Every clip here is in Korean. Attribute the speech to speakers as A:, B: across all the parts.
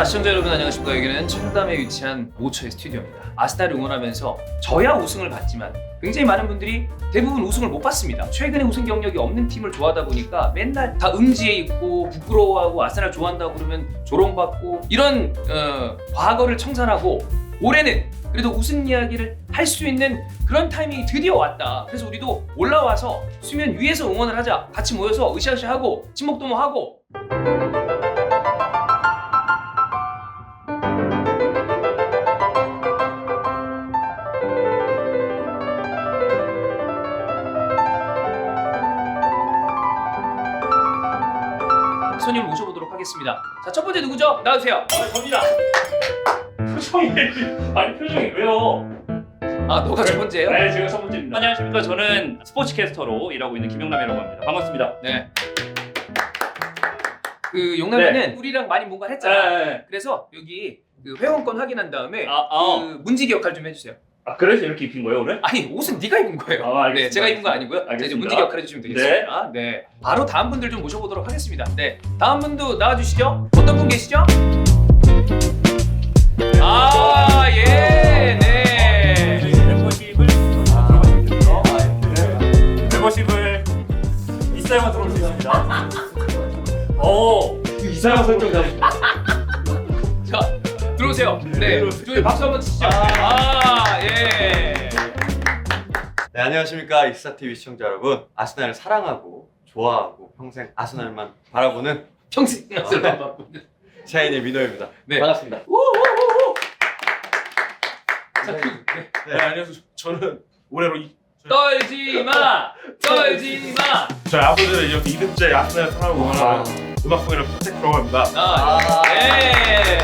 A: 자, 시청자 여러분 안녕하십니까. 여기는 청담에 위치한 모처의 스튜디오입니다. 아스날을 응원하면서 저야 우승을 봤지만 굉장히 많은 분들이 대부분 우승을 못 봤습니다. 최근에 우승 경력이 없는 팀을 좋아하다 보니까 맨날 다 음지에 있고 부끄러워하고 아스날 좋아한다고 그러면 조롱받고 이런 과거를 청산하고 올해는 그래도 우승 이야기를 할 수 있는 그런 타이밍이 드디어 왔다. 그래서 우리도 올라와서 수면 위에서 응원을 하자. 같이 모여서 으쌰으쌰하고 친목도모 하고 손님을 모셔보도록 하겠습니다. 자, 첫 번째 누구죠? 나와주세요.
B: 접니다. 표정이 왜요?
A: 아, 너가 첫 번째예요?
B: 네, 제가 첫 번째입니다. 안녕하십니까. 저는 스포츠캐스터로 일하고 있는 김영남이라고 합니다. 반갑습니다.
A: 네. 그 용남이는 우리랑 많이 뭔가 했잖아.
B: 네.
A: 그래서 여기 그 회원권 확인한 다음에
B: 아.
A: 그 문지기 역할 좀 해주세요.
B: 아, 그래서 이렇게 입힌 거예요, 오늘?
A: 아니, 옷은 네가 입은 거예요.
B: 아, 알겠습니다.
A: 네, 제가 입은 거 아니고요. 자, 이제
B: 알겠습니다.
A: 문지기 역할 해주시면 되겠습니다. 네. 바로 다음 분들 좀 모셔보도록 하겠습니다. 네, 다음 분도 나와주시죠. 어떤 분 계시죠? 아, 예, 네.
B: 멤버십을 들어가시면 됩니다. 멤버십을 있어야만 들어올 수 있습니다. 이상한 설정 잡으시네.
A: 자, 들어오세요. 네, 저희 박수 한번 치시죠. 예.
C: 네, 안녕하십니까. 익스타TV 시청자 여러분. 아스날을 사랑하고 좋아하고 평생 아스날만 바라보는
A: 평생 아스날 바라보는
C: 샤이니 민호입니다.
A: 네.
C: 반갑습니다.
A: 자,
D: 네, 안녕하세요. 저는 올해로
A: 떨지 마! 떨지 마!
D: 저희 아버지는 이렇게 2등째 아스날 사랑하고 응원하는 음악풍이라는 프로젝트라고 합니다.
A: 네.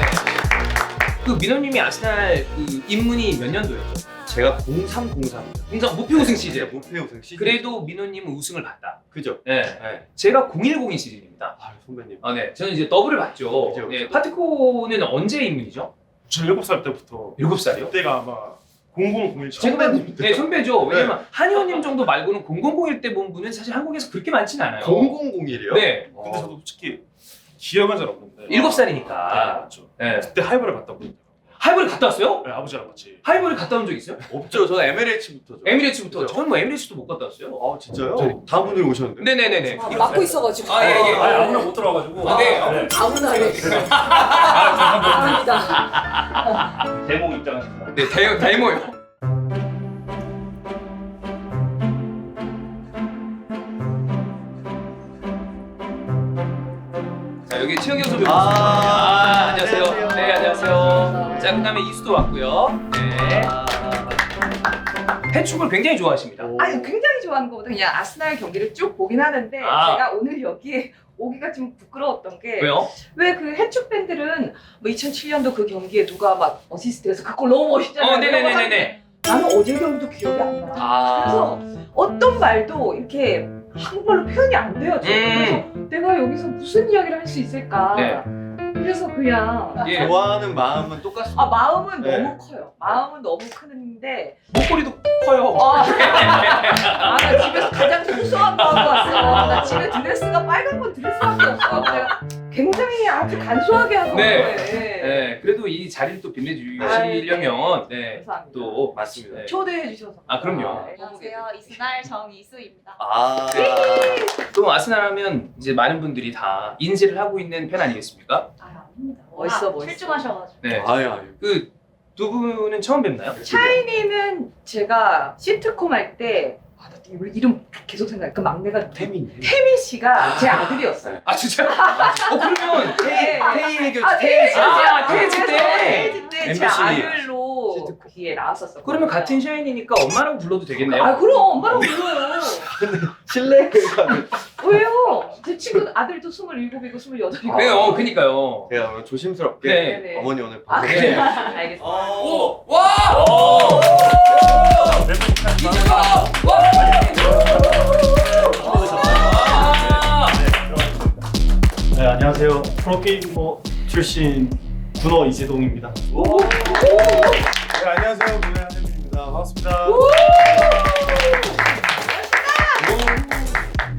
A: 그 민호님이 아스날 그 입문이 몇 년도였죠?
C: 제가 0304입니다.
A: 공상 무패 우승 시즌.
C: 무패 우승 시즌.
A: 그래도 민호님은 우승을 봤다.
C: 그죠?
A: 네.
C: 네.
A: 제가 010 시즌입니다.
C: 아, 선배님.
A: 아, 네. 저는 이제 더블을 봤죠.
C: 그죠, 그죠.
A: 네. 파티코는 언제 입문이죠?
D: 저 7살 때부터
A: 7살이요?
D: 그때가 아마 0001
A: 지금은 네, 선배죠. 왜냐면 한의원님 정도 말고는 0001 때 본 분은 사실 한국에서 그렇게 많진 않아요.
C: 0001이요?
A: 네.
D: 근데 저도 솔직히 기억은 잘 없는데
A: 7살이니까.
D: 맞죠.
A: 네.
D: 그때 하이버를 갔다 오거든요.
A: 하이버를 갔다 왔어요?
D: 네, 아버지랑 같이.
A: 하이버를 갔다 온 적 있어요?
C: 없죠. 저는 MLH부터죠.
A: 에미레츠부터. 저는 뭐 에미레츠도 못 갔다 왔어요.
C: 아, 진짜요?
D: 네.
C: 다음 분들이 오셨는데.
A: 네네네네.
E: 아, 막고 있어가지고.
A: 아, 예, 예.
B: 아무나 못 들어와가지고.
A: 아, 네.
E: 아무나 해. 감사합니다.
B: 대목 입장하십니다.
A: 네, 데모요. 자, 여기 최영경 선배 오셨습니다. 안녕하세요.
C: 안녕하세요.
A: 네, 안녕하세요. 자, 그 다음에 이수도 왔고요. 네. 해축을 굉장히 좋아하십니다.
E: 아니 굉장히 좋아하는 거보다 그냥 아스날 경기를 쭉 보긴 하는데
A: 아.
E: 제가 오늘 여기에 오기가 좀 부끄러웠던 게
A: 왜요?
E: 왜 그 해축 팬들은 뭐 2007년도 그 경기에 누가 막 어시스트해서 그 골 너무 멋있잖아요.
A: 네네네네네.
E: 나는 어제 경기도 기억이 안 나.
A: 아.
E: 그래서 어떤 말도 이렇게 한국말로 표현이 안 돼요. 그래서 내가 여기서 무슨 이야기를 할 수 있을까.
A: 네.
E: 그래서 그냥
A: 예.
C: 좋아하는 마음은 똑같습니다.
E: 마음은
C: 네.
E: 너무 커요. 마음은 너무 크는데
A: 목걸이도 커요.
E: 나 집에서 가장 소소한 거 하고 왔어. 나 집에 드레스가 빨간 건 드레스밖에 없어. 내가 굉장히 아주 간소하게 하고
A: 네.
E: 온 거예요.
A: 네, 그래도 이 자리를 또 빛내주시려면 네,
E: 감사합니다.
A: 또
C: 맞습니다.
A: 네.
E: 초대해 주셔서.
A: 아, 그럼요.
E: 네.
F: 안녕하세요. 이스날 정이수입니다.
C: 아.
A: 또 아스날 하면 이제 많은 분들이 다 인지를 하고 있는 팬 아니겠습니까?
E: 아닙니다. 멋있어, 멋있어.
F: 출중하셔가지고.
A: 네.
C: 아유.
A: 그 두 분은 처음 뵙나요?
E: 샤이니는 제가 시트콤 할 때 나 이름 계속 생각해. 그 막내가
C: 태민.
E: 태민 씨가 제 아들이었어요.
A: 아, 진짜? 그러면
E: 네.
C: 태희 해교.
E: 태희지.
A: 태희지 때.
E: 태희지 때 제
C: MBC
E: 아들로
C: 시트콤.
E: 거기에 나왔었어.
A: 그러면 같은 샤이니니까 엄마라고 불러도 되겠네요?
E: 아 그럼 엄마라고 불러요.
C: 실례가.
E: 왜요? 제 친구 아들도 27이고 28이고.
A: 그래요, 그니까요.
C: 제가 오늘 조심스럽게
A: 네.
E: 네네.
C: 어머니 오늘
E: 아
C: 방송.
E: 그래.
A: 네.
E: 알겠습니다.
A: 오! 와!
G: 네, 안녕하세요. 프로게이머 출신 군호 이재동입니다.
D: 네, 안녕하세요. 문혜 한혜민입니다. 반갑습니다.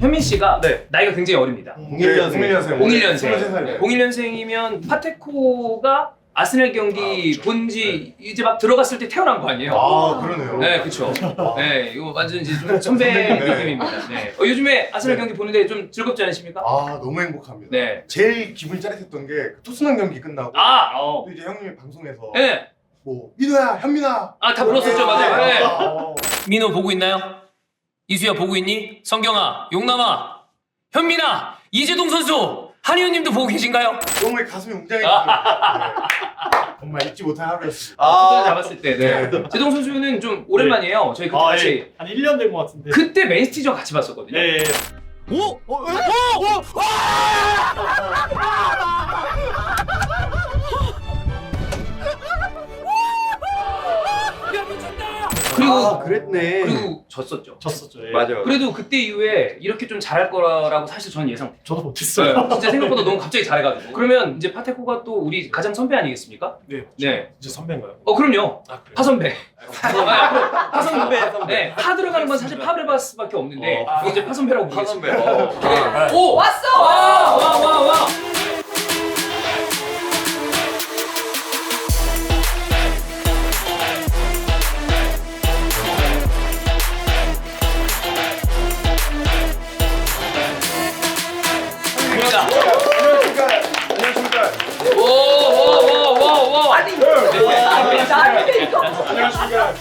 A: 현민 씨가
C: 네.
A: 나이가 굉장히 어립니다.
C: 01년생.
A: 01년생. 01년생이면 파테코가 아스날 경기 본지 이제 막 들어갔을 때 태어난 거 아니에요?
H: 아 그러네요.
A: 네, 그렇죠. 네, 이거 완전 이제 좀 선배 느낌입니다. 네. 요즘에 아스날 경기 보는데 좀 즐겁지 않으십니까?
H: 아 너무 행복합니다.
A: 네.
H: 제일 기분이 짜릿했던 게 토트넘 경기 끝나고
A: 아,
H: 또 이제 형님이 방송에서
A: 네.
H: 뭐 민호야, 현민아.
A: 아, 다 불렀었죠, 맞아요. 네.
H: 아,
A: 민호 보고 있나요? 이수야 보고 있니? 성경아, 용남아, 현민아, 이재동 선수, 한의원님도 보고 계신가요?
H: 정말 가슴이 웅장해지더라고요. 네. 정말 잊지 못할 하루였습니다.
A: 투수를 잡았을 때, 네. 재동 선수는 좀 오랜만이에요. 저희 그때 같이
G: 예. 한 1년 된 것 같은데.
A: 그때 맨시티전 같이 봤었거든요.
G: 예.
A: 그리고
C: 아, 그랬네.
A: 그리고 졌었죠.
G: 졌었죠. 예.
C: 맞아요.
A: 그래도 그때 이후에 이렇게 좀 잘할 거라고 사실 저는 예상.
G: 저도 못했어요.
A: 네, 진짜 생각보다 너무 갑자기 잘해가지고. 그러면 이제 파테코가 또 우리 가장 선배 아니겠습니까?
D: 네.
A: 네.
D: 이제 선배인가요?
A: 그럼요.
D: 아 그래요?
A: 파선배.
C: 선배.
A: 네, 파 들어가는 건 사실 파브레바스밖에 없는데 이거 이제 파선배라고
C: 파선배.
A: 부르겠습니다.
E: 오 왔어.
A: 와.
H: 안녕하십니까.
A: 오.
E: 아니 나한테 이거.
H: 안녕하십니까.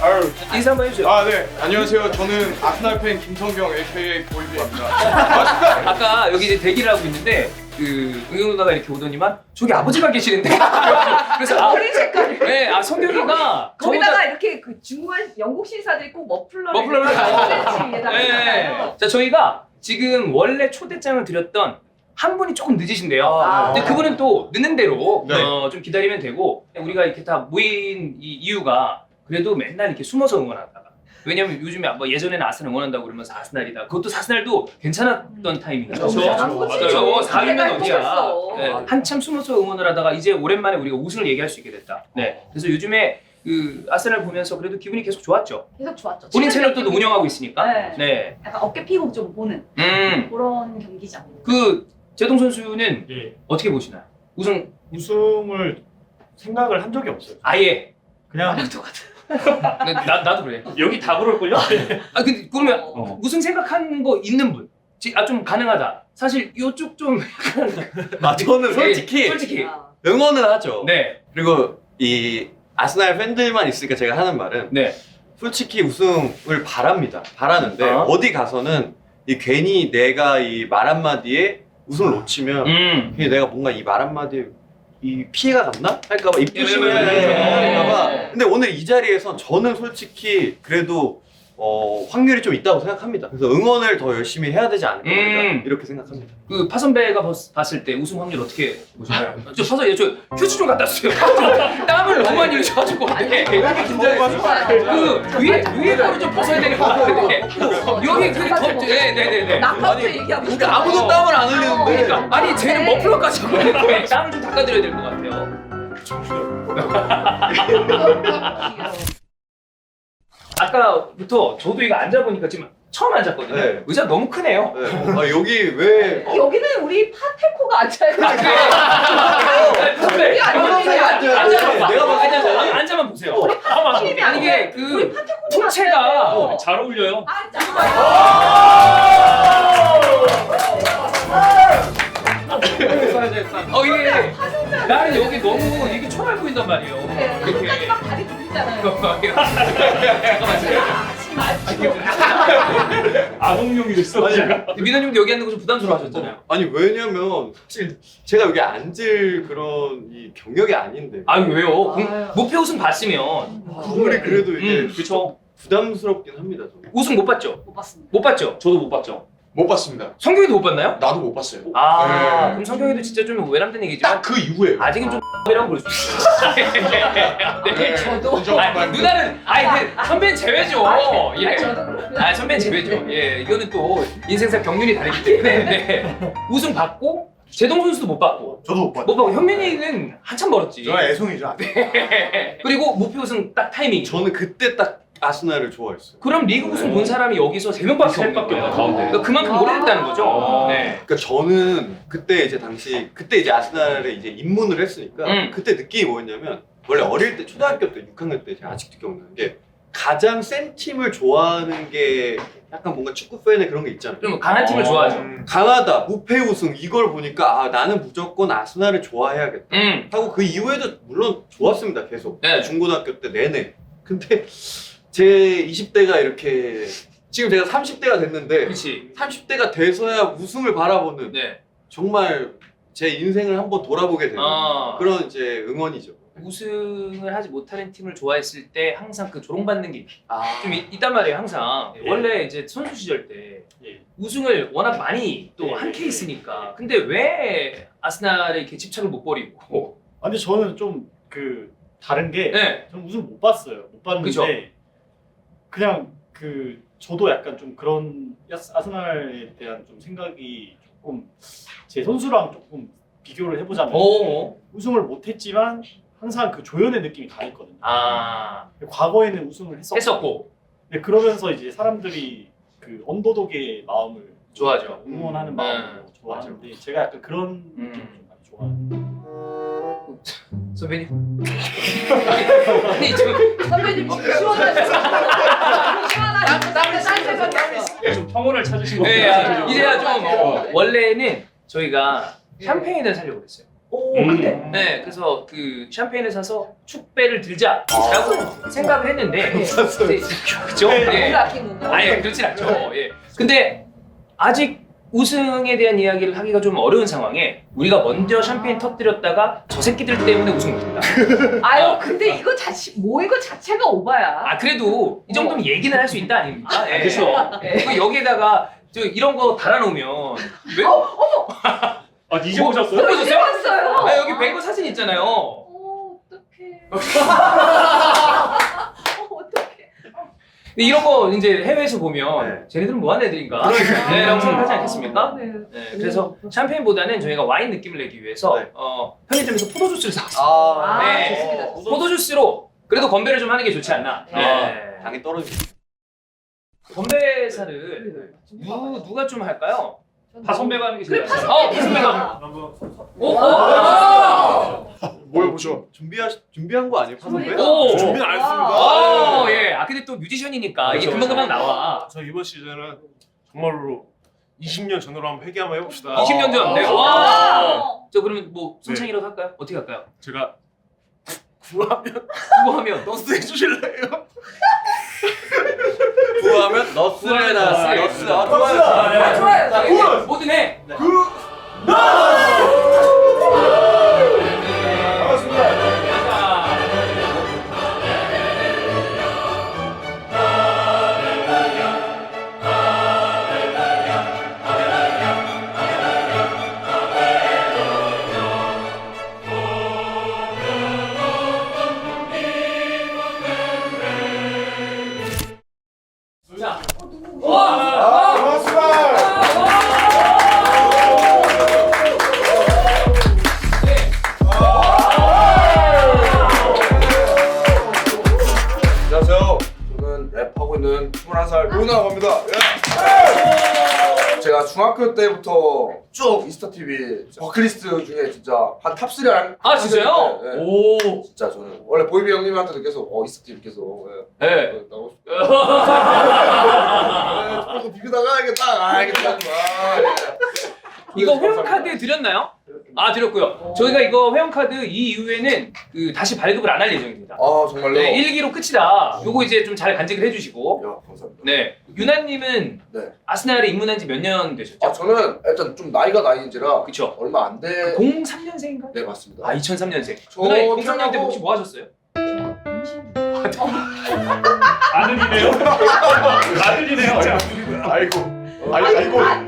H: 아유.
A: 인사 한번 해주세요.
H: 아 네. 안녕하세요. 저는 아스날 팬 김성경 AKA 보이드입니다. 맞습니다.
A: 아까 여기 이제 대기를 하고 있는데 그 응용 누나가 이렇게 오더니만 저기 아버지가 계시는데 그래서
E: 어린 색깔이.
A: 네, 성경이가
E: 거기다가 이렇게 그 중후한 영국 신사들이 꼭 머플러를
A: 머플러를
E: 이렇게
A: 하고.
E: 위에다가
A: 네.
E: 하잖아요.
A: 자 저희가 지금 원래 초대장을 드렸던 한 분이 조금 늦으신데요.
E: 아.
A: 근데 그분은 또 늦는 대로
C: 네.
A: 좀 기다리면 되고 우리가 이렇게 다 모인 이 이유가 그래도 맨날 이렇게 숨어서 응원하다가 왜냐면 요즘에 뭐 예전에는 아스날 응원한다고 그러면서 아스날이다. 그것도 아스날도 괜찮았던 타이밍이죠.
E: 너무 잘한 거지.
A: 맞아요. 4위면
E: 내가
A: 어디야.
E: 행복했어.
A: 네, 한참 숨어서 응원을 하다가 이제 오랜만에 우리가 우승을 얘기할 수 있게 됐다. 네. 그래서 요즘에 그 아스날 보면서 그래도 기분이 계속 좋았죠.
F: 계속 좋았죠.
A: 본인
F: 최근에
A: 채널도 운영하고 있으니까.
F: 네.
A: 네.
F: 약간 어깨 피고 좀 보는 그런 경기장.
A: 그 재동 선수는
G: 예.
A: 어떻게 보시나요? 우승
G: 우승을 생각을 한 적이 없어요.
A: 아예.
G: 그냥
A: 나도 그래.
B: 여기 다 그럴걸요?
A: 아 근데 그러면 우승 생각하는 거 있는 분? 좀 가능하다. 사실 요쪽 좀
C: 아 저는 솔직히
A: 솔직히
E: 아.
C: 응원은 하죠.
A: 네.
C: 그리고 이 아스날 팬들만 있으니까 제가 하는 말은
A: 네.
C: 솔직히 우승을 바랍니다. 바라는데
A: 어?
C: 어디 가서는 이 괜히 내가 이 말 한마디에 우승을 놓치면 괜히 내가 뭔가 이 말 한마디에 이 피해가 갔나? 할까봐 입조심을
A: 네, 네, 네, 네.
C: 할까봐.
A: 네.
C: 근데 오늘 이 자리에선 저는 솔직히 그래도 확률이 좀 있다고 생각합니다. 그래서 응원을 더 열심히 해야 되지 않을까 이렇게 생각합니다.
A: 그 파선배가 봤을 때 우승 확률 어떻게 보시나요? 저 파선 저 휴지 좀 갖다 주세요. 땀을 너무 많이 흘리셔가지고 네. 그 위에 거를 좀 벗어야 되는 것 같은데 여기 네네네.
E: 낙하도 얘기하고
C: 근데 아무도 땀을 안 흘리는데
A: 그러니까 아니 쟤는 머플러까지 하고 있는데 땀을 좀 닦아드려야 될 것 같아요. 아까부터 저도 이거 앉아보니까 지금 처음 앉았거든요.
C: 네.
A: 의자 너무 크네요.
C: 네. 아, 여기 왜
E: 여기는 우리 파테코가 앉아야 돼.
A: 선배,
E: 우리 앉아야 돼.
A: 앉아봐.
C: 내가 봤을 때
A: 앉아만 보세요.
E: 팀이
A: 아니 이게
E: 우리
A: 그
E: 파테코가
A: 통체가
B: 잘 어울려요.
A: 이게 나는 여기 너무 이게 초라해 보인단 말이에요. 이렇게.
E: 끝까지만 다리 돌리잖아요.
G: 아동용이 됐어. 제가.
A: 민호님도 여기 앉는 거 좀 부담스러워 하셨잖아요.
C: 아니 왜냐면 사실 제가 여기 앉을 그런 이 경력이 아닌데
A: 아니 왜요?
E: 아유.
A: 목표 우승 봤으면
C: 국물이 그래도 이게
A: 그렇죠.
C: 부담스럽긴 합니다. 저는.
A: 우승 못 봤죠?
F: 못 봤습니다.
A: 못 봤죠?
B: 저도 못 봤죠.
H: 못 봤습니다.
A: 성경이도 못 봤나요?
H: 나도 못 봤어요.
A: 아
H: 네.
A: 그럼 성경이도 진짜 좀 외람된 얘기지만
H: 딱 그 이후에.
A: 아직은 좀 이라고 볼 수 있어요. 네.
E: 저도.
A: 아니, 누나는 그 선배는 제외죠. 예.
E: 저도 그렇고요.
A: 선배는 제외죠. 예, 이거는 또 인생사 경륜이 다르기 때문에 네. 우승 받고 재동 선수도 못 받고
H: 저도 못 봤어요.
A: 못 받고 현민이는 한참 멀었지.
H: 저가 애송이죠.
A: 그리고 목표 우승 딱 타이밍.
C: 저는 그때 딱 아스날을 좋아했어요.
A: 그럼 리그 우승 본 사람이 여기서 3명밖에 없는 거예요.
B: 가운데.
A: 그러니까 그만큼 오래됐다는 거죠. 네.
C: 그러니까 저는 그때 이제 아스날에 이제 입문을 했으니까 그때 느낌이 뭐였냐면 원래 어릴 때 초등학교 때 6학년 때 제가 아직도 기억나는 게 가장 센 팀을 좋아하는 게 약간 뭔가 축구 팬의 그런 게 있잖아요.
A: 좀 강한 팀을 좋아하죠.
C: 강하다, 무패 우승 이걸 보니까 아 나는 무조건 아스날을 좋아해야겠다 하고 그 이후에도 물론 좋았습니다 계속
A: 네.
C: 중고등학교 때 내내. 근데 제 20대가 이렇게 지금 제가 30대가 됐는데
A: 그렇지.
C: 30대가 돼서야 우승을 바라보는
A: 네.
C: 정말 제 인생을 한번 돌아보게 되는
A: 아.
C: 그런 이제 응원이죠.
A: 우승을 하지 못하는 팀을 좋아했을 때 항상 그 조롱받는 게
C: 아,
A: 좀 있단 말이에요. 항상
G: 예.
A: 원래 이제 선수 시절 때
G: 예.
A: 우승을 워낙 많이 또
G: 예.
A: 한 케이스니까. 근데 왜 아스날에 이렇게 집착을 못 버리고?
G: 아, 근데 저는 좀 그 다른 게
A: 네.
G: 저는 우승 못 봤어요. 못 봤는데
A: 그쵸.
G: 그냥 그 저도 약간 좀 그런 아스날에 대한 좀 생각이 조금 제 선수랑 조금 비교를 해보자면
A: 오.
G: 우승을 못했지만 항상 그 조연의 느낌이 강했거든요.
A: 아.
G: 과거에는 우승을
A: 했었고.
G: 근데 그러면서 이제 사람들이 그 언더독의 마음을
A: 좋아하죠.
G: 응원하는 마음으로 좋아하는데 제가 약간 그런 느낌을 좀 많이 좋아해요.
A: 선배님. 아니 좀
E: 선배님 지금 시원하시고 시원하시고 딴 생각이 없어.
B: 좀 평온을 찾으신 것
A: 네,
B: 같아요.
A: 이제야 좀 원래는 저희가 샴페인을 사려고 그랬어요.
E: 오 근데
A: 네, 그래서 그 샴페인을 사서 축배를 들자라고 생각을 했는데 그죠?
E: 우리
A: 예.
E: 아낀 건가?
A: 아니 그렇진 않죠. 예. 근데 아직 우승에 대한 이야기를 하기가 좀 어려운 상황에 우리가 먼저 샴페인 터뜨렸다가 저 새끼들 때문에 우승 못했다.
E: 아유 근데 이거 이거 자체가 오바야.
A: 아 그래도 이 정도면 얘기는 할 수 있다 아닙니까? 예.
B: 그쵸.
A: 그리고 여기에다가 저 이런 거 달아놓으면 왜?
B: 아, 잊어보셨어요?
A: 못 보셨어요?
E: 봤어요.
A: 아 여기 뱅거 사진 있잖아요.
E: 어떡해. 어떡해.
A: 근데 이런 거 이제 해외에서 보면
C: 네.
A: 쟤네들은 뭐하는 애들인가? 네, 라고 생각하지 않겠습니까?
E: 네.
A: 네, 그래서 샴페인보다는 저희가 와인 느낌을 내기 위해서
C: 네.
A: 편의점에서 포도주스를 사왔어요.
E: 아,
A: 네.
E: 좋습니다.
A: 포도주스로 그래도 건배를 좀 하는 게 좋지 않나? 네.
C: 당이 떨어지죠.
A: 건배사를 누가 좀 할까요?
B: 파선배가 하는 게 제일
E: 그래,
B: 낫죠.
A: 파선배가.
D: 한번
H: 뭘 보죠?
C: 준비한 거 아니에요, 파선배?
A: 오!
H: 준비는 안 했습니다.
A: 아, 예. 아, 근데 또 뮤지션이니까 이게
H: 그렇죠,
A: 금방금방 나와.
D: 저 이번 시즌은 정말로 20년 전으로 한번 회귀 한번 해봅시다.
A: 20년 전. 네.
E: 아.
A: 와. 저 그러면 뭐 순창이라도 할까요? 어떻게 할까요?
D: 제가 구하면
A: 구하면
D: 너스 해주실래요?
C: 구하면 너스레나
A: 너스.
C: 너스.
E: 좋아요.
A: 자, 이제 뭐든 해. 자.
H: 안녕하세요. 저는 랩하고 있는 21살 루나라고 합니다. 제가 중학교 때부터 쭉 인스타 TV 버클리스트 중에 진짜 한 탑3 안.
A: 아, 진짜요?
H: 네.
A: 오.
H: 진짜 저는 원래 보이비 형님한테도 계속 인스타 TV 계속
A: 네.
H: 나오고 싶다. 조금 비교 나가야겠다. 알겠다.
A: 이거 회원카드 드렸나요? 아, 드렸고요. 저희가 이거 회원카드 이 이후에는 그 다시 발급을 안 할 예정입니다.
H: 아 정말로?
A: 네, 1기로 끝이다. 요거 이제 좀 잘 간직을 해주시고.
H: 야 감사합니다.
A: 네. 유나님은
H: 네.
A: 아스날에 입문한 지 몇 년 되셨죠?
H: 아 저는 일단 좀 나이가 나이인지라
A: 그쵸.
H: 얼마 안 돼.
A: 03년생인가?
H: 네 맞습니다.
A: 아, 2003년생.
H: 저
A: 누나 03년 때
H: 태어나고-
A: 혹시 뭐 하셨어요?
B: 아들이네요. 아들이네요.
H: 아이고.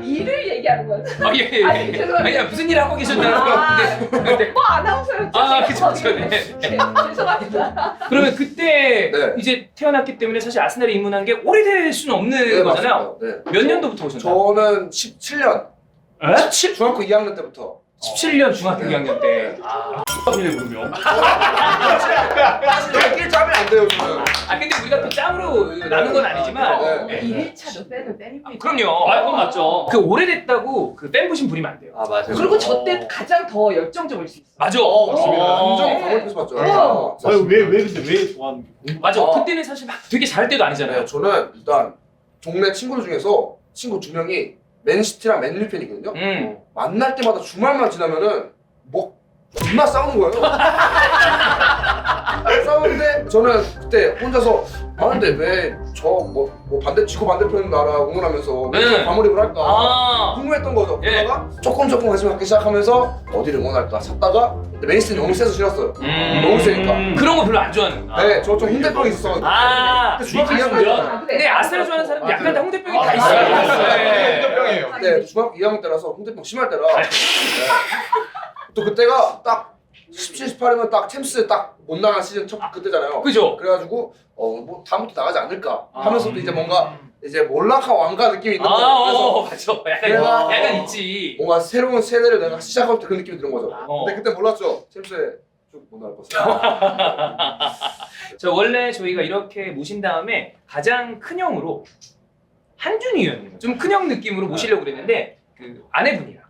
E: 일을 얘기하는 거야.
A: 아, 예, 예.
E: 아니, 죄송합니다.
A: 아니, 무슨 일 하고 계셨나요?
E: 아.
A: 네.
E: 뭐 아나운서였죠.
A: 아, 그쵸, 그쵸. 네.
E: 죄송합니다.
A: 그러면 그때
H: 네.
A: 이제 태어났기 때문에 사실 아스날에 입문한 게 오래될 수는 없는
H: 네
A: 거잖아요.
H: 맞습니다. 네.
A: 몇 년도부터 오셨나요?
H: 저는 17년.
A: 17?
H: 중학교 2학년 때부터.
A: 17년 중학교 2학년 때. 아,
B: 그러면
H: 사실 길 짜면 안 돼요 저는.
A: 아 근데 우리가 또 짬으로 나눈 건 아니지만
H: 네.
E: 1일차도 팬은 팬입니다.
A: 그럼요.
B: 아, 그건 맞죠.
A: 그 오래됐다고 그 팬 부심 부리면 안 돼요.
C: 아 맞아요.
E: 그리고 저 때 가장 더 열정적일 수 있어.
A: 맞아.
H: 맞습니다.
A: 어.
H: 완전 강원에서 봤죠.
E: 어.
G: 아니 왜 좋아하는 게
A: 맞아.
H: 어.
A: 그때는 사실 막 되게 잘할 때도 아니잖아요.
H: 네, 저는 일단 동네 친구들 중에서 친구 2명이 맨시티랑 맨유 팬이거든요. 만날 때마다 주말만 지나면은 뭐 존나 싸우는 거예요. 싸우는데 저는 그때 혼자서 아 근데 왜 저 뭐 반대 지구 반대편 나라 응원하면서 왜
A: 네.
H: 과몰입을 할까
A: 아.
H: 궁금했던 거죠.
A: 예.
H: 그러다가 조금 관심 갖기 시작하면서 어디를 응원할까 찾다가 맨시티 너무 세서 싫었어요. 너무 세니까.
A: 그런 거 별로 안 좋아하는.
H: 네, 저 좀 홍대병이 있어서.
A: 아.
H: 근데 중학교 2학년
A: 그래요?
H: 때라.
A: 근데 아스날 좋아하는 사람은 약간 다 홍대병이 다
H: 아,
A: 있어요. 네.
C: 홍대병이에요.
H: 네, 중학교 2학년 때라서 홍대병 심할 때라. 네. 또 그때가 딱 17, 18이면 딱 챔스 딱 못 나간 시즌 첫 그때잖아요.
A: 그죠?
H: 그래가지고 뭐 다음부터 나가지 않을까 하면서도 이제 뭔가 이제 몰락한 왕가 느낌이 있는
A: 아,
H: 거예요. 그래서
A: 맞아. 약간,
H: 내가-
A: 약간 있지.
H: 뭔가 새로운 세대를 내가 시작할 때 그 느낌이 드는 거죠.
A: 어.
H: 근데 그때 몰랐죠. 챔스에 쭉 못 나갈 것을.
A: 저 원래 저희가 이렇게 모신 다음에 가장 큰 형으로 한준희 의원님 좀 큰 형 느낌으로 모시려고 그랬는데 그 아내분이랑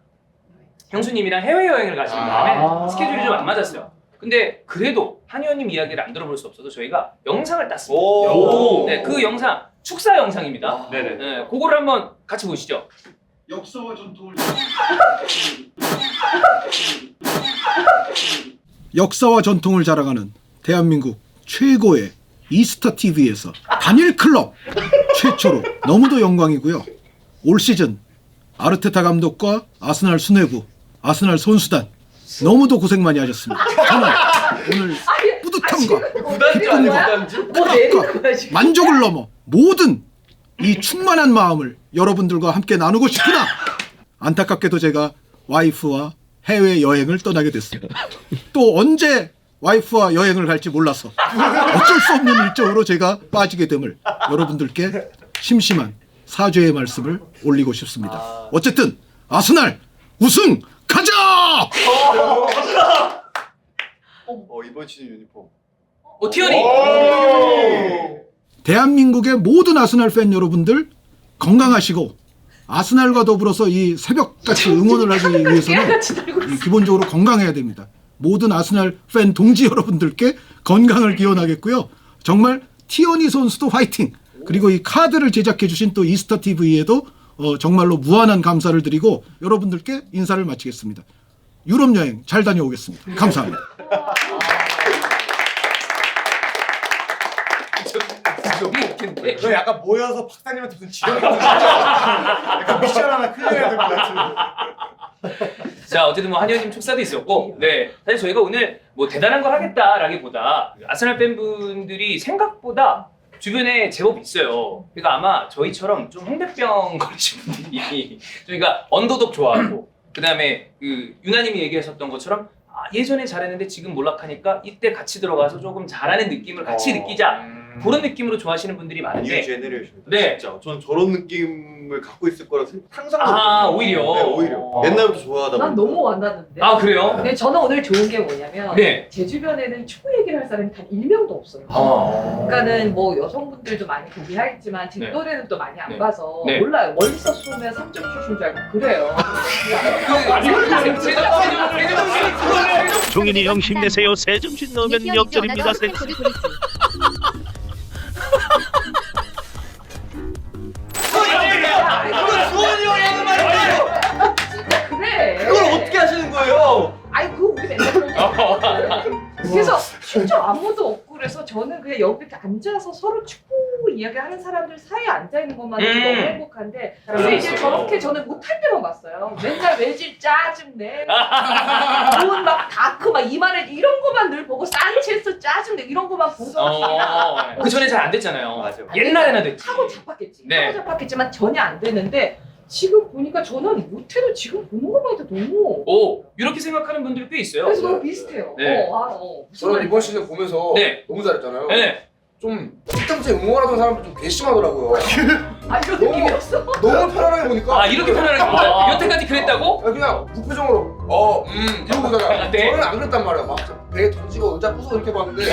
A: 형수님이랑 해외여행을 가신 다음에 스케줄이 좀 안 맞았어요. 근데 그래도 한 의원님 이야기를 안 들어볼 수 없어서 저희가 영상을 땄습니다.
C: 오.
A: 네, 그 영상 축사 영상입니다.
B: 네네.
A: 네, 그거를 한번 같이 보시죠.
I: 역사와 전통을
J: 역사와 전통을 자랑하는 대한민국 최고의 이스타 TV에서 단일 클럽 최초로 너무도 영광이고요. 올 시즌 아르테타 감독과 아스날 수뇌부, 아스날 선수단 너무도 고생 많이 하셨습니다. 저는 오늘 뿌듯함과 기쁨과
E: 뭐 내리는 거야 지금.
J: 만족을 넘어 모든 이 충만한 마음을 여러분들과 함께 나누고 싶으나 안타깝게도 제가 와이프와 해외 여행을 떠나게 됐습니다. 또 언제 와이프와 여행을 갈지 몰라서 어쩔 수 없는 일정으로 제가 빠지게 됨을 여러분들께 심심한 사죄의 말씀을 올리고 싶습니다. 어쨌든 아스날 우승 가자!
C: 이번 시즌 유니폼.
A: 티어리.
J: 대한민국의 모든 아스날 팬 여러분들 건강하시고 아스날과 더불어서 이 새벽같이 응원을 하기 위해서는 이 기본적으로 건강해야 됩니다. 모든 아스날 팬 동지 여러분들께 건강을 기원하겠고요. 정말 티어니 선수도 화이팅! 그리고 이 카드를 제작해 주신 또 이스타 TV에도 정말로 무한한 감사를 드리고 여러분들께 인사를 마치겠습니다. 유럽 여행 잘 다녀오겠습니다. 감사합니다.
C: 저 약간 모여서 박사님한테 무슨 지령 같은 약간 미션 하나 클리어해야 될 것 같은.
A: 자, 어쨌든 뭐 한의원님 축사도 있었고, 네. 사실 저희가 오늘 뭐 대단한 걸 하겠다라기보다 아스날 팬분들이 생각보다 주변에 제법 있어요. 그러니까 아마 저희처럼 좀 홍대병 걸리신 분들이 저희가 언더독 좋아하고, 그 다음에 그 유나님이 얘기하셨던 것처럼 예전에 잘했는데 지금 몰락하니까 이때 같이 들어가서 조금 잘하는 느낌을 같이 느끼자. 그런 느낌으로 좋아하시는 분들이
C: 뉴
A: 많은데,
C: 제너레이션.
A: 네.
C: 진짜 저는 저런 느낌을 갖고 있을 거라 상상도
A: 아,
C: 못했어요.
A: 오히려?
C: 네, 오히려. 옛날부터 좋아하다
E: 난
C: 보니까.
E: 너무 와닿는데.
A: 아, 그래요?
E: 근데 저는 오늘 좋은 게 뭐냐면
A: 네.
E: 제 주변에는 축구 얘기를 할 사람이 단 1명도 없어요. 그러니까는 뭐 여성분들도 많이 보긴 하겠지만 제
A: 네.
E: 또래는 또 많이 안
A: 네.
E: 봐서
A: 네.
E: 몰라요. 멀리서 쏘면 3점 슛인 줄 알고 그래요.
I: 종인이 형 힘내세요. 세 점씩 넣으면 역전입니다.
E: 그래.
C: 그걸 어떻게 하시는 거예요?
E: 아니 그거 우리 맨날 그러고 그래서 진짜 아무도 없고 그래서 저는 그냥 여기 이렇게 앉아서 서로 축구 이야기하는 사람들 사이에 앉아 있는 것만으로 너무 행복한데 근데 이제 저렇게 저는 못할 때만 봤어요. 맨날 외질 짜증내 돈막 다크 막 이만해 이런 거만 늘 보고 산체스 짜증내 이런 거만 보더라고요.
A: 그 전에 잘 안 됐잖아요.
C: 맞아요.
A: 옛날에는 됐지.
E: 차고 잡았겠지.
A: 네.
E: 차고 잡았겠지만 전혀 안 되는데 지금 보니까 저는 못해도 지금 보는 것만 해도 너무
A: 오, 이렇게 생각하는 분들이 꽤 있어요.
E: 그래서 너무 비슷해요.
A: 네.
E: 무슨
H: 저는
E: 말인지
H: 이번 시즌 보면서
A: 네.
H: 너무 잘했잖아요.
A: 네.
H: 좀 뒷담제 응원하던 사람들 좀 괘씸하더라고요.
E: 아 이런 느낌이었어?
H: 너무 편안하게 보니까.
A: 아, 이렇게 편안하게 보다. 여태까지 그랬다고?
H: 그냥 무표정으로 이러고 보잖아.
A: 네.
H: 저는 안 그랬단 말이야. 막 배에 던지고 의자 부수고 이렇게 봤는데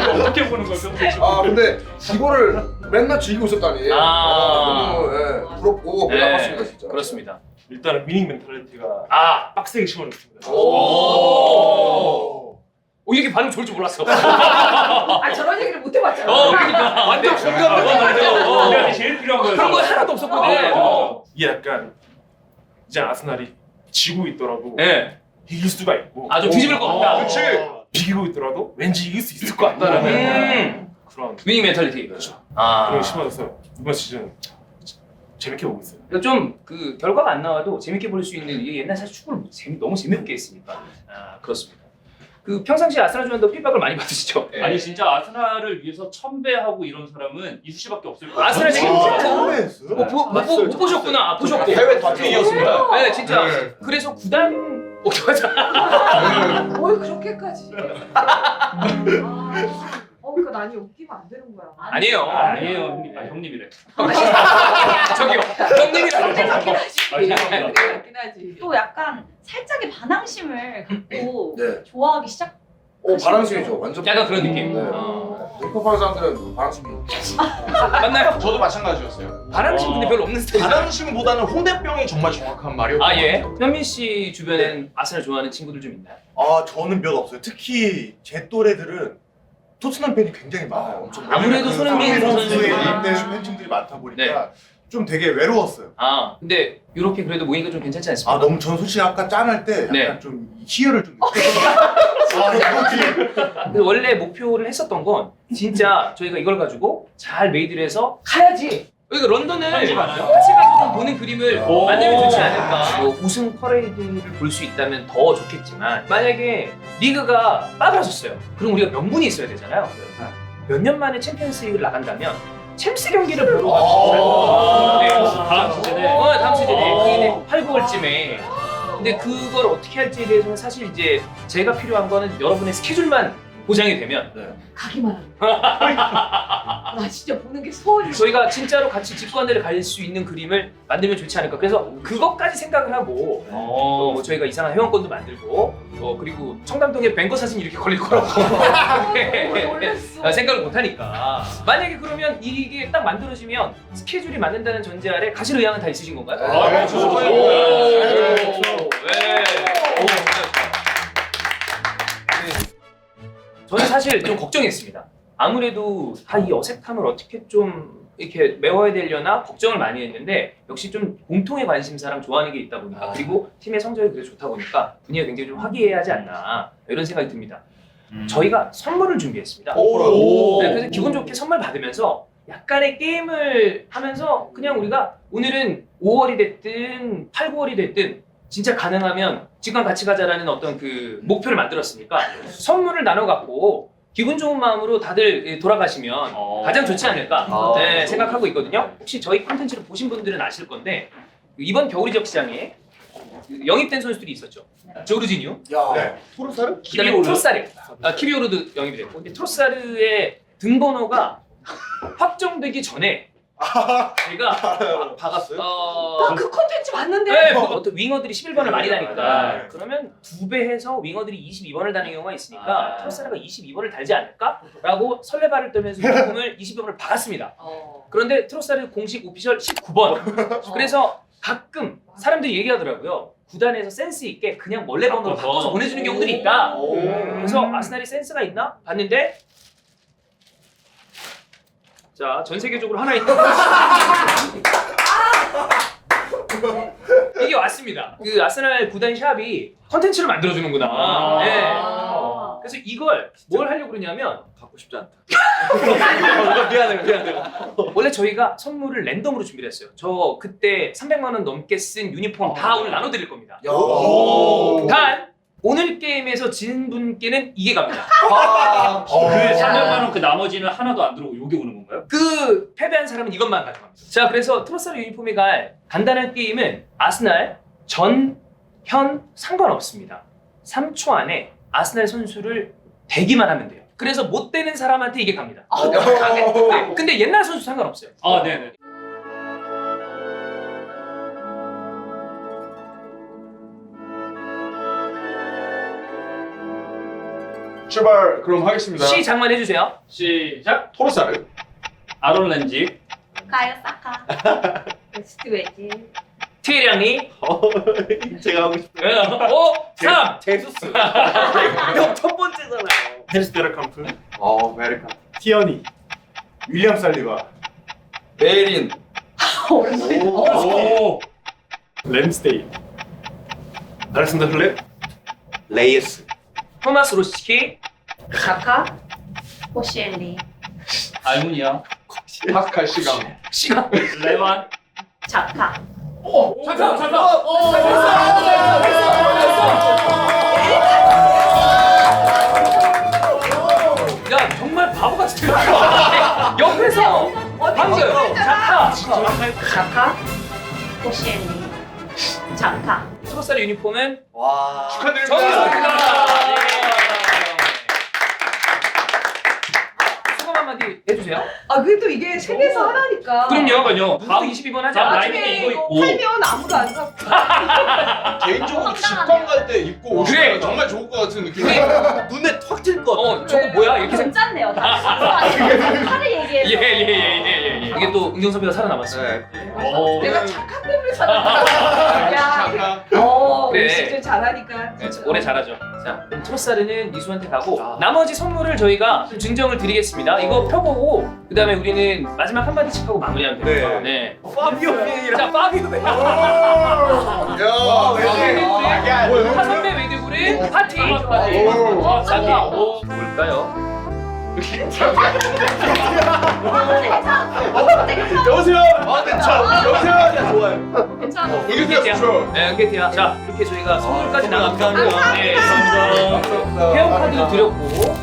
B: 어떻게 보는 거예요?
H: 아 근데 이거를 맨날 즐기고 있었다니.
A: 아.
H: 너무 부럽고 배가 아팠습니다 진짜.
A: 그렇습니다.
D: 일단은 위닝 멘탈리티가 빡세게 심어냈습니다.
A: 오, 이렇게 반응 좋을 줄 몰랐어.
E: 아 저런 얘기를 못 해봤잖아.
A: 그러니까 완전 공감돼.
B: 우리한테 제일 필요한 거예요.
A: 그런 거 하나도 없었거든.
D: 이게 약간 이제 아스날이 지고 있더라도
A: 네.
D: 이길 수가 있고
A: 좀 뒤집을 것 같다.
C: 그렇지.
D: 비기고 있더라도 왠지 이길 수 있을 것 같다라는 그런
A: 위닝 멘탈리티.
D: 그렇죠.
A: 아.
D: 그런 심어져서 이번 시즌 재밌게 보고 있어요.
A: 좀 그 결과가 안 나와도 재밌게 볼 수 있는 이게 옛날 사실 축구를 너무 재밌게 했으니까. 그렇습니다. 그 평상시에 아스날 좋아한다고 핍박을 많이 받으시죠?
B: 아니 진짜 아스날을 위해서 첨배하고 이런 사람은 이수 씨밖에 없을 거예요.
A: 아스날 지금
C: 처음에였어요.
A: 못 보셨구나. 보셨고.
C: 해외 다트이었습니다.
A: 네, 진짜. 그래서 구단 맞아.
E: 뭘 그렇게까지. 그러니까 난이 웃기면 안 되는 거야.
A: 아니에요.
B: 아니에요 형님. 형님이래.
A: 저기요. 형님이라고.
E: 맞긴 하지.
B: 맞긴
E: 맞긴 하지.
F: 또 약간 살짝의 반항심을 갖고
H: 네.
F: 좋아하기 시작.
H: 바람심이죠. 완전.
A: 약간 그런 느낌.
H: 네. 힙합하는 사람들은 바람심이.
A: 맞나요?
K: 저도 마찬가지였어요.
A: 바람심 근데 별로 없는 스타일.
K: 바람심보다는 홍대병이 정말 정확한 말이었고.
A: 예. 현민 씨 주변엔 아스날 좋아하는 친구들 좀 있나요?
K: 저는 몇 없어요. 특히 제 또래들은 토트넘 팬이 굉장히 많아요. 엄청
A: 아무래도 손흥민 선수의
K: 팬층들이 많다 보니까 좀 되게 외로웠어요.
A: 근데 이렇게 그래도 모이니까 좀 괜찮지 않습니까?
K: 너무 전 솔직히 아까 짠할 때 약간 좀 희열을 좀
A: 근데 원래 목표를 했었던 건 진짜 저희가 이걸 가지고 잘 메이드를 해서
E: 가야지.
A: 그러니까 런던을 같이
B: 많아요?
A: 가서 보는 그림을
B: 오.
A: 만들면 좋지 않을까. 우승 퍼레이드를 볼 수 있다면 더 좋겠지만 만약에 리그가 빠졌어요. 그럼 우리가 명분이 있어야 되잖아요. 몇 년 만에 챔피언스 리그를 나간다면 챔스 경기를 보러 갑시다.
B: 다음 시즌에.
A: 다음 시즌에 그게 8, 9월쯤에. 근데 그걸 어떻게 할지에 대해서는 사실 이제 제가 필요한 거는 여러분의 스케줄만 보장이 되면
E: 가기만 하면. 나 진짜 보는 게 소원이.
A: 저희가 진짜로 같이 직관대를 갈 수 있는 그림을 만들면 좋지 않을까. 그래서 그것까지 생각을 하고 뭐 저희가 이상한 회원권도 만들고 그리고 청담동에 뱅거 사진 이렇게 걸릴 거라고 생각을 못하니까. 만약에 그러면 이게 딱 만들어지면 스케줄이 맞는다는 전제 아래 가실 의향은 다 있으신 건가요? 저는 사실 좀 걱정했습니다. 아무래도 이 어색함을 어떻게 좀 이렇게 메워야 되려나 걱정을 많이 했는데 역시 좀 공통의 관심사랑 좋아하는 게 있다 보니까 그리고 팀의 성적이 그래도 좋다 보니까 분위기가 굉장히 좀 화기애애하지 않나 이런 생각이 듭니다. 저희가 선물을 준비했습니다. 그래서 기분 좋게 선물 받으면서 약간의 게임을 하면서 그냥 우리가 오늘은 5월이 됐든 8, 9월이 됐든 진짜 가능하면 직관 같이 가자라는 어떤 그 목표를 만들었으니까 선물을 나눠 갖고 기분 좋은 마음으로 다들 돌아가시면 가장 좋지 않을까 생각하고 있거든요. 혹시 저희 콘텐츠를 보신 분들은 아실 건데 이번 겨울이적 시장에 영입된 선수들이 있었죠. 조르지뉴,
C: 토르사르?
A: 그다음에 트로사르, 키비오르도 영입이 됐고, 근데 트로사르의 등번호가 확정되기 전에 저희가
C: 박았어요?
E: 그 콘텐츠 봤는데.
A: 네, 어떤 윙어들이 11번을 많이 다니까 그러면 2배 해서 윙어들이 22번을 다는 경우가 있으니까 트로사르가 22번을 달지 않을까? 라고 설레발을 떨면서 유니폼을 22번을 박았습니다. 그런데 트로사르 공식 오피셜 19번. 그래서 가끔 사람들이 얘기하더라고요. 구단에서 센스 있게 그냥 원래 번호로 바꿔서 보내주는 경우들이 있다. 그래서 아스날이 센스가 있나? 봤는데 자, 전 세계적으로 하나 있는 이게 왔습니다. 그 아스날 구단 샵이 컨텐츠를 만들어주는구나. 그래서 이걸 뭘 하려고 그러냐면
C: 갖고 싶지 않다.
A: 미안해. 원래 저희가 선물을 랜덤으로 준비를 했어요. 저 그때 300만 원 넘게 쓴 유니폼 다 오늘 나눠드릴 겁니다. 단 오늘 게임에서 진 분께는 이게 갑니다.
B: 그 300만 원 그 나머지는 하나도 안 들어오고 요게 오는 건가요?
A: 그 패배한 사람은 이것만 가져갑니다. 자, 그래서 트로사르 유니폼이 갈 간단한 게임은 아스날 전, 현 상관없습니다. 3초 안에 아스날 선수를 대기만 하면 돼요. 그래서 못 되는 사람한테 이게 갑니다. 네. 근데 옛날 선수 상관없어요.
B: 네네.
K: 출발 그럼 하겠습니다.
A: 시작만 해주세요.
B: 시작.
K: 토르사르.
B: 아론 렌지.
F: 가요 사카.
E: 베스트 웨지.
A: 티에리앙리.
C: 제가 하고 싶어요.
A: 5, 3.
C: 제수스. 형 첫 번째잖아요.
D: 헨스 베르캄프.
C: 메리카.
G: 티어니,
K: 윌리엄 살리바.
H: 메일인.
B: 오.
G: 램스데이,
D: 알렉산더 플랩.
C: 레이스.
A: 토마스 로시키.
E: 자카.
F: 호시엘리.
B: 알문이야.
K: 파스칼 시강.
A: 시간.
B: 레반.
F: 자카.
A: 잠깐. 야 정말 바보같이 들어가. 옆에서 방금 자카.
F: 자카. 호시엘리. 자카.
A: 트로사르 유니폼은
C: 와.
A: 정답입니다. 소감 한마디 해주세요.
E: 아 그래도 이게 세계에서 하나니까.
A: 그럼요. 다음 22번 하지 않아요?
B: 라인에 이거 있고.
E: 팔면 아무도 안 사.
K: 개인적으로 직관 갈 때 입고
A: 그래.
K: 오시면 정말 좋을 것 같은 느낌.
C: 눈에 확 튈 것.
A: 저거 뭐야? 이렇게 생각.
F: 짠네요. 칼을 얘기해서.
A: 예. 이게 또 은경 선배가 살아남았어요.
C: 네.
B: 오.
E: 내가 자카 때문에 살았다. 야,
K: 잠깐.
A: 그래.
E: 올 시즌 잘하니까.
A: 네, 올해 잘하죠. 자, 그럼 트로사르는 이수한테 가고 나머지 선물을 저희가 좀 증정을 드리겠습니다. 이거 펴보고 그다음에 우리는 마지막 한마디씩 하고 마무리하면 됩니다. 네.
C: 파비오 베이라.
A: 자, 파비오
K: 야,
A: 베이라. 선배 웨드블의 파티. 파티. 뭘까요?
K: 여보세요. 여보세요. 좋아요.
F: 괜찮아.
K: 여기세요. 좋죠.
A: 네, 겠티야. 자, 이렇게 저희가 선물까지 나갑니다.
C: 감사합니다.
A: 네, 회원 카드도 드렸고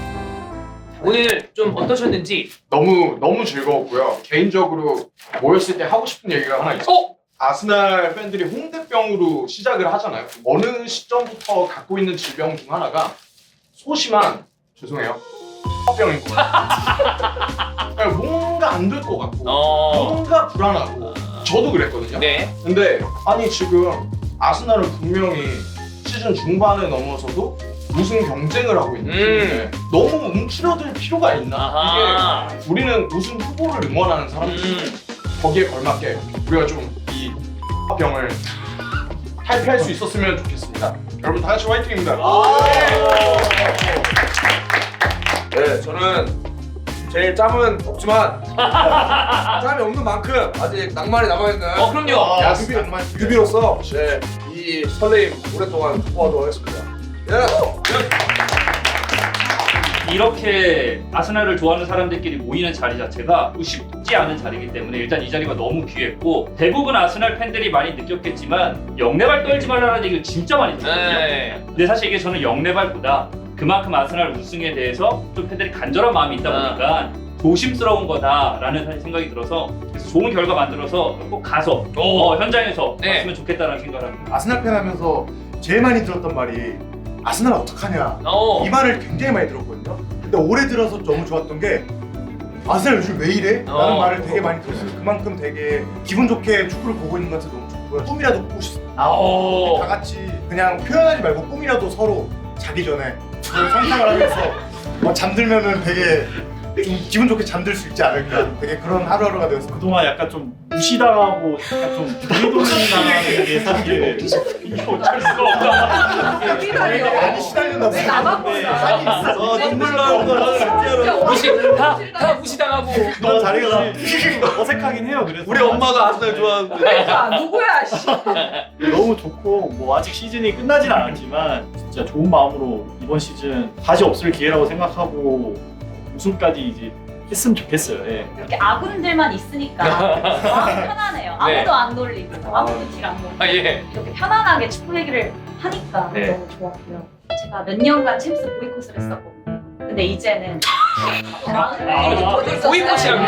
A: 오늘 좀 어떠셨는지.
K: 너무 즐거웠고요. 개인적으로 모였을 때 하고 싶은 얘기가 하나 있어요. 아스날 팬들이 홍대병으로 시작을 하잖아요. 어느 시점부터 갖고 있는 질병 중 하나가 소심한, 죄송해요, 병인 것 같아요. 그러니까 뭔가 안 될 것 같고 뭔가 불안하고 저도 그랬거든요.
A: 네.
K: 근데 아니 지금 아스날은 분명히 시즌 중반에 넘어서도 우승 경쟁을 하고 있는 팀인데 너무 움츠러들 필요가 있나?
A: 아하.
K: 이게 우리는 우승 후보를 응원하는 사람들인데 거기에 걸맞게 우리가 좀 이 병을 탈피할 수 있었으면 좋겠습니다. 여러분 다 같이 화이팅입니다.
H: 네, 저는 제일 짬은 없지만 짬이 없는 만큼 아직 낭만이 남아있는
A: 그럼요.
K: 야,
H: 뉴비로서 네, 이 설레임 오랫동안 확보하도록 하겠습니다.
B: 이렇게 아스날을 좋아하는 사람들끼리 모이는 자리 자체가 쉽지 않은 자리이기 때문에 일단 이 자리가 너무 귀했고 대부분 아스날 팬들이 많이 느꼈겠지만 영내발 떨지 말라는 얘기를 진짜 많이 들었거든요.
A: 네.
B: 근데 사실 이게 저는 영내발보다 그만큼 아스날 우승에 대해서 좀 팬들이 간절한 마음이 있다 보니까 조심스러운 거다라는 생각이 들어서 그래서 좋은 결과 만들어서 꼭 가서 현장에서
A: 네.
B: 봤으면 좋겠다는 생각을 합니다.
K: 아스날 팬 하면서 제일 많이 들었던 말이 아스날 어떡하냐 이 말을 굉장히 많이 들었거든요. 근데 올해 들어서 너무 좋았던 게 아스날 요즘 왜 이래? 라는 말을 되게 많이 들었어요. 그만큼 되게 기분 좋게 축구를 보고 있는 것 같아서 너무 좋고요. 꿈이라도 꾸고 싶습니다. 다 같이 그냥 표현하지 말고 꿈이라도 서로 자기 전에 그걸 상상을 하면서 잠들면은 되게 좀 기분 좋게 잠들 수 있지 않을까. 되게 그런 하루하루가 되었어요.
G: 그동안 약간 좀 무시당하고 약간 좀 돌리돌리당하는 게 사실
B: 어쩔 수가 없다.
K: 많이 시달렸나
E: 왜 나만
K: 보다.
C: 눈물 나는 거라 진짜로.
A: 다 무시당하고.
G: 그동안 자리가 어색하긴 해요. 그래서
C: 우리 엄마가 아스날 좋아하는데.
E: 그러니까 누구야? 씨.
G: 너무 좋고 뭐 아직 시즌이 끝나진 않았지만 진짜 좋은 마음으로 이번 시즌 다시 없을 기회라고 생각하고 우승까지 이제 했으면 좋겠어요. 예.
F: 이렇게 아군들만 있으니까 마음이 편하네요. 아무도
A: 네.
F: 안 놀리고 아무도 딜 안 놀리고
A: 예.
F: 이렇게 편안하게 축구 얘기를 하니까
A: 네.
F: 너무 좋았고요. 제가 몇 년간 챔스 보이콧을 했었거든요. 근데 이제는
A: 보이콧이라고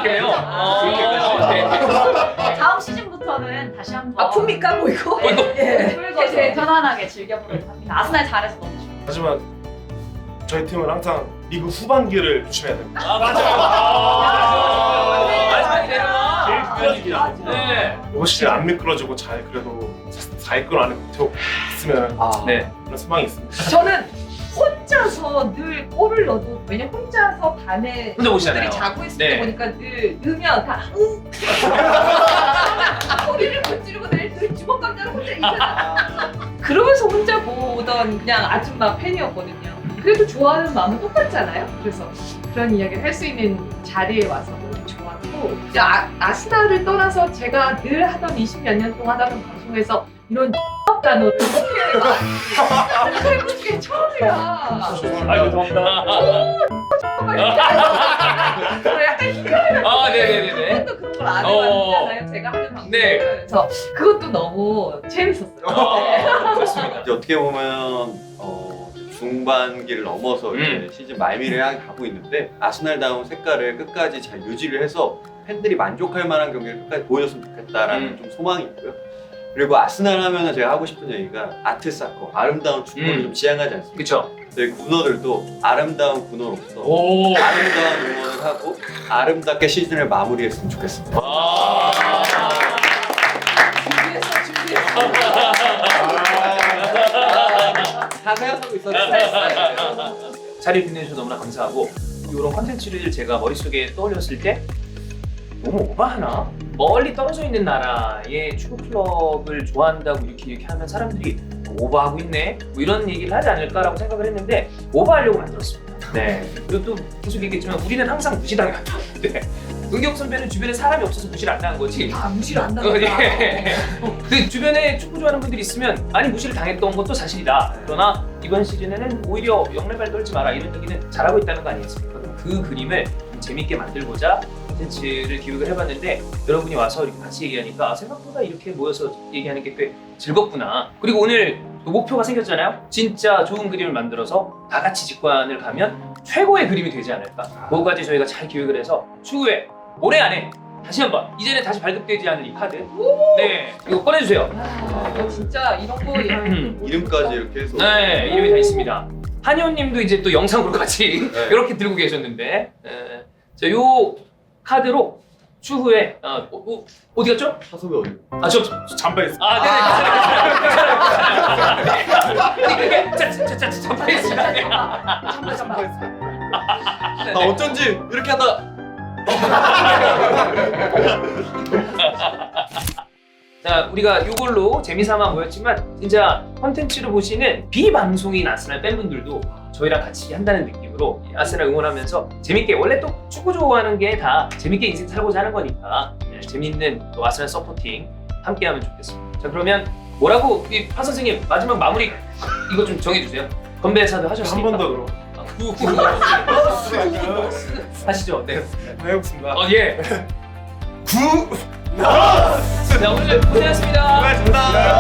A: 그래요? 그래요?
F: 다음 시즌부터는 다시 한번
E: 아픕니까 보이고?
F: 풀고 편안하게 즐겨보도록 합니다. 아스날 잘해서 너무 좋아요.
D: 하지만 저희 팀은 항상 리그 후반기를 조심해야 됩니다.
A: 마지막에 내려와.
B: 제일 중요한 얘기야.
A: 네.
D: 이번 시즌 안 미끄러지고 잘 그래도 4위권 안에 버텨 있으면
A: 네.
D: 그런 소망이 있습니다.
E: 저는 혼자서 늘 골을 넣어도 왜냐 혼자서 반에
A: 혼자 보시잖아요.
E: 들이 자고 있을
A: 네.
E: 때 보니까 늘 넣으면 다 소리를 못 지르고 늘 주먹 감자로 혼자 있잖아. 그러면서 혼자 보던 그냥 아줌마 팬이었거든요. 그래도 좋아하는 마음은 똑같잖아요. 그래서 그런 이야기를 할 수 있는 자리에 와서 너무 좋았고 이제 아스날을 떠나서 제가 늘 하던 20몇 년 동안 하던 방송에서 이런 단어를 해본 게 처음이야.
B: 아이고 죄송합니다.
A: 아, 네네네네.
E: 또 그런 걸 안 해봤잖아요. 제가 하는 방송에서.
A: 네.
E: 그래서 그것도 너무 재밌었어요.
A: 그렇습니다.
C: 이제 어떻게 보면 중반기를 넘어서 이제 시즌 말미를 향해 가고 있는데 아스날다운 색깔을 끝까지 잘 유지를 해서 팬들이 만족할 만한 경기를 끝까지 보여줬으면 좋겠다라는 좀 소망이 있고요. 그리고 아스날 하면은 제가 하고 싶은 얘기가 아트 사커, 아름다운 축구를 좀 지향하지 않습니까?
A: 그렇죠.
C: 저희 군어들도 아름다운 군어로서
A: 오.
C: 아름다운 응원을 하고 아름답게 시즌을 마무리했으면 좋겠습니다.
E: 준비했어.
C: 다 생각하고 있었어요.
A: 자리를 빛내주셔서 너무나 감사하고 이런 컨텐츠를 제가 머릿속에 떠올렸을 때 너무 오버하나? 멀리 떨어져 있는 나라의 축구 클럽을 좋아한다고 이렇게 하면 사람들이 오버하고 있네? 뭐 이런 얘기를 하지 않을까라고 생각을 했는데 오버하려고 만들었습니다. 네. 그리고 또 계속 얘기했지만 우리는 항상 무시당해요. 네. 은경 선배는 주변에 사람이 없어서 무시를 안 당한 거지.
E: 다 무시를 안 당한다.
A: 예. 그 주변에 축구 좋아하는 분들이 있으면 아니 무시를 당했던 것도 사실이다. 그러나 이번 시즌에는 오히려 영레발 떨지 마라 이런 얘기는 잘하고 있다는 거 아니겠습니까? 그럼 그 그림을 좀 재밌게 만들고자 콘텐츠를 기획을 해봤는데 여러분이 와서 이렇게 같이 얘기하니까 생각보다 이렇게 모여서 얘기하는 게 꽤 즐겁구나. 그리고 오늘 목표가 생겼잖아요. 진짜 좋은 그림을 만들어서 다 같이 직관을 가면 최고의 그림이 되지 않을까. 그거까지 저희가 잘 기획을 해서 추후에 올해 안에 다시 한번 이제는 다시 발급되지 않을 이 카드 네 이거 꺼내주세요.
E: 진짜 이런 거
C: 이름까지 이렇게 해서
A: 네 이름이 다 있습니다. 한효님도 이제 또 영상으로 같이
C: 네.
A: 이렇게 들고 계셨는데 자 요 카드로 추후에 어디 갔죠?
C: 사섭이 어디?
A: 저
D: 잠바에 있어.
A: 네네 잠깐 있으면
C: 나 어쩐지 이렇게 하다
A: 자 우리가 이걸로 재미삼아 모였지만 진짜 컨텐츠를 보시는 비방송인 아스날 팬분들도 저희랑 같이 한다는 느낌으로 아스날 응원하면서 재밌게 원래 또 축구 좋아하는 게 다 재밌게 인생 살고자 하는 거니까 재밌는 또 아스날 서포팅 함께하면 좋겠습니다. 자 그러면 뭐라고 파 선생님 마지막 마무리 이거 좀 정해주세요. 건배사도 하셨으니까
D: 한 번 더 그럼.
A: 하시죠. 네.
D: 해보겠습니다.
A: 예. 자 오늘 고생하셨습니다.
D: 수고하셨습니다.